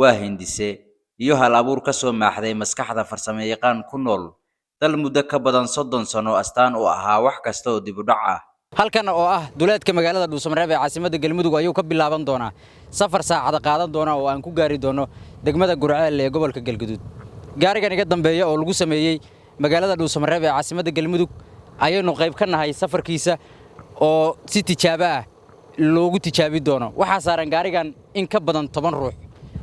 waa hindise iyo hal abuur ka soo maaxday maskaxda farsamayaqaan ku nool dal muddo ka badan 30 sano astaan u ahaa wax kasta oo dib u dhac ah. halkan oo ah duleedka magaalada Dhuusamareeb ee caasimadda Galmudug ayuu ka bilaaban doonaa safar saacad qaadan doona oo aan ku gaari doono degmada Gurceel ee gobolka Galgaduud. gaarigan iga dambeeya oo lagu sameeyay magaalada Dhuusamareeb ee caasimadda Galmudug ayaynu qayb ka nahay safarkiisa oo si tijaabo ah loogu tijaabi doono. waxaa saaran gaarigan in ka badan 10 ruux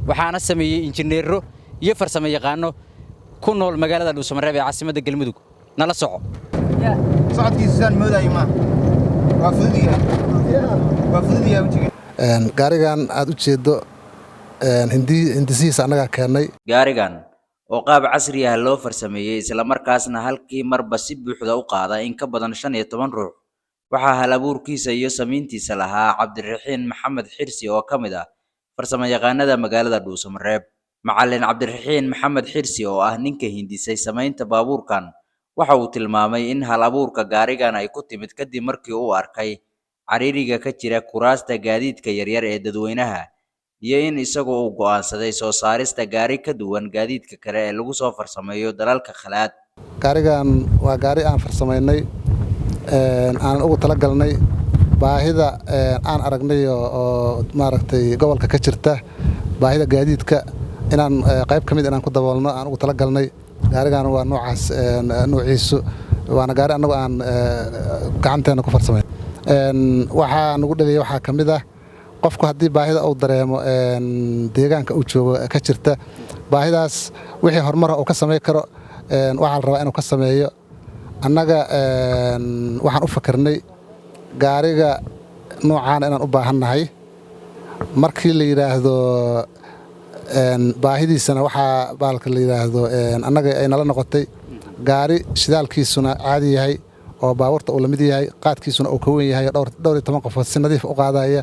waxaana sameeyay injineero iyo farsamayaqaano ku nool magaalada Dhuusamareeb ee caasimadda Galmudug. nala soco socodkiisaan moodayo ma وافديها وجهي gaarigan aad u jeedo hindisihiisa anaga keenay gaarigan oo qaab casri ah loo farsameeyay isla markaasna halkii marba si buuxda u qaada in ka badan 15 ruux waxa hal abuurkiisa iyo sameyntiisa lahaa Cabdiraxiin Maxamed Xirsi oo kamid ah farsamayaqaanada magaalada Dhuusamareeb. macallin Cabdiraxiin Maxamed Xirsi oo ah ninka hindisay sameynta baabuurkan waxa uu tilmaamay in hal abuurka gaarigan ay ku timid kadib markii uu arkay cariiriga ka jira kuraasta gaadiidka yaryar ee dadweynaha iyo in isagoo uu go'aansaday soo saarista gaari ka duwan gaadiidka kale ee lagu soo farsameeyo dalalka khalaad. gaarigan waa gaari aan farsameynay aan ugu tala galnay baahida aan aragnay oo maaragtay gobolka ka jirta baahida gaadiidka inaan qayb kamid inaan ku daboolno aan ugu tala galnay. gaarigan waa noocaas noociisu waana gaari anagu aan gacanteena ku farsameyn waxa nagu dhaliyay waxa kamid ah qofku hadii baahida uu dareemo deegaanka uu joogo ka jirta baahidaas wixii horumar uu ka sameey karo waxa la rabaa inuu ka sameeyo. annaga waxaan u fakarnay gaariga noocaan inaan u baahanahay markii la yiraahdo baahidiisana waxa baalka la yiraahdo annaga ay nala noqotay gaari shidaalkiisuna caadi yahay oo baabuurta uu la mid yahay qaadkiisuna uu ka weyn yahay dhowr 10 qof si nadiif u qaadaya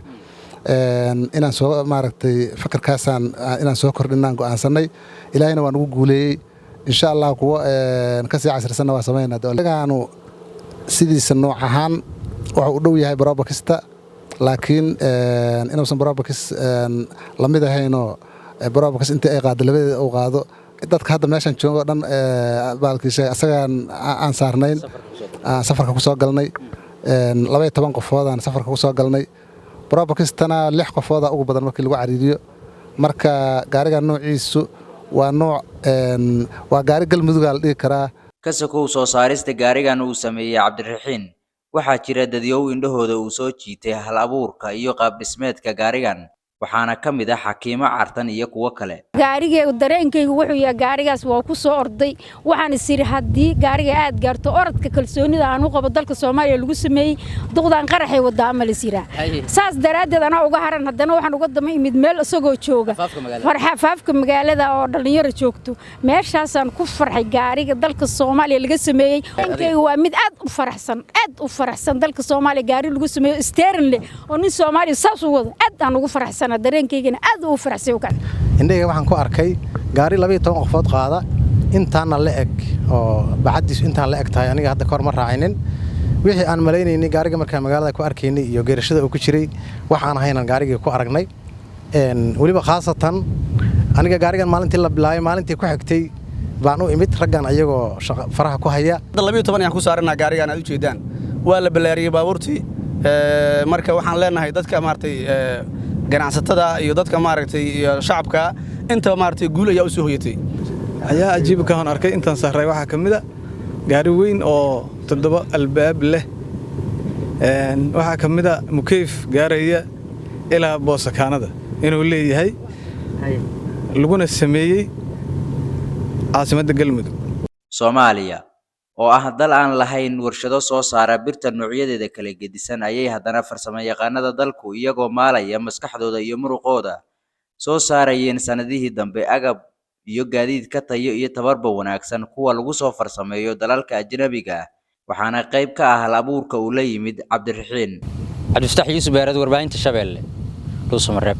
inaan soo maaragtay fakarkaasaan inaan soo kordhinaan go'aansanay ilaahayna waan ugu guuleeyay insha Allah kuwa ka sii casrisan waa sameeynaa dawladdaanu sidiisa nooc ahaan waxa uu dhow yahay barabakista laakiin inuusan barabakis la mid ahayn oo barabakis inta ay qaado labadeeda uu qaado dadka hadda meeshan joogo dhan baalkiisa asagaan aan saarnayn safarka ku soo galnay 12 qofoodaan safarka ku soo galnay barabakistana 6 qofooda ugu badan markii lagu cariiriyo marka gaariga noociisu waa nooc waa gaari Galmudug la dhigi karaa. kasoo soo saarista gaarigan uu sameeyay Cabdiraxiin waxaa jira dadyow indhahooda uu soo jiitay hal abuurka iyo qaab dhismeedka gaarigan waxaana kamid ah Xakiimo Cartan iyo kuwa kale. gaariga dareenkaygu wuxuu yahay gaarigaas waa ku soo orday waxaan isiri hadii gaariga aad gaarto orodka kalsoonida aan u qabo dalka Soomaaliya lagu sameeyay duqdan qaraxay wada amal isira saas daraadeed ana uga haran hadana waxaan uga damay mid meel isagoo jooga farxafaafka magaalada oo dhalinyaro joogto meeshaasaan ku farxay gaariga dalka Soomaaliya laga sameeyay dareenkaygu waa mid aad u faraxsan dalka Soomaaliya gaari lagu sameeyo steering leh oo nin Soomaali saas u wada aad aan ugu faraxsan dareenkaygana aad u faraxsay u kan indhayga waxaan ku arkay gaari 12 qofood qaada intaana la eg oo bacadiis intaan la eg tahay aniga hadda kor ma raacinin wixii aan maleynayay gaariga markaan magaalada ku arkaynay iyo geerashada uu ku jiray waxaan ahaynan gaariga ku aragnay waliba khaasatan aniga gaarigan maalintii la bilaabay maalintii ku xigtay baan u imid raggan ayagoo faraha ku haya 12 ayaan ku saaranaa gaarigan aad u jeedaan waa la balaariyay baabuurtii marka waxaan leenahay dadka maartay ganacsatada iyo dadka maaragtay iyo shacabka inta maaragtay guul ayaa u soo hoyatay ayaa ajiib ka han arkay intaan saaray waxa kamid ah gaari weyn oo 7 albaab leh waxa kamid ah mukeyf gaaraya ilaa boosakaanada inuu leeyahay laguna sameeyay caasimadda Galmudug. Soomaaliya oo ah dal aan lahayn warshado soo saara birta noocyadeeda kala gedisan ayay haddana farsamayaqaanada dalku iyagoo maalaya maskaxdooda iyo muruqooda soo saarayeen sanadihii dambe agab iyo gaadiid ka tayo iyo tabarba wanaagsan kuwa lagu soo farsameeyo dalalka ajnabiga ah waxaana qayb ka ah hal abuurka uu la yimid Cabdiraxiin. Cabdifataax Yuusuf Beered warbaahinta Shabeelle Dhuusamareeb.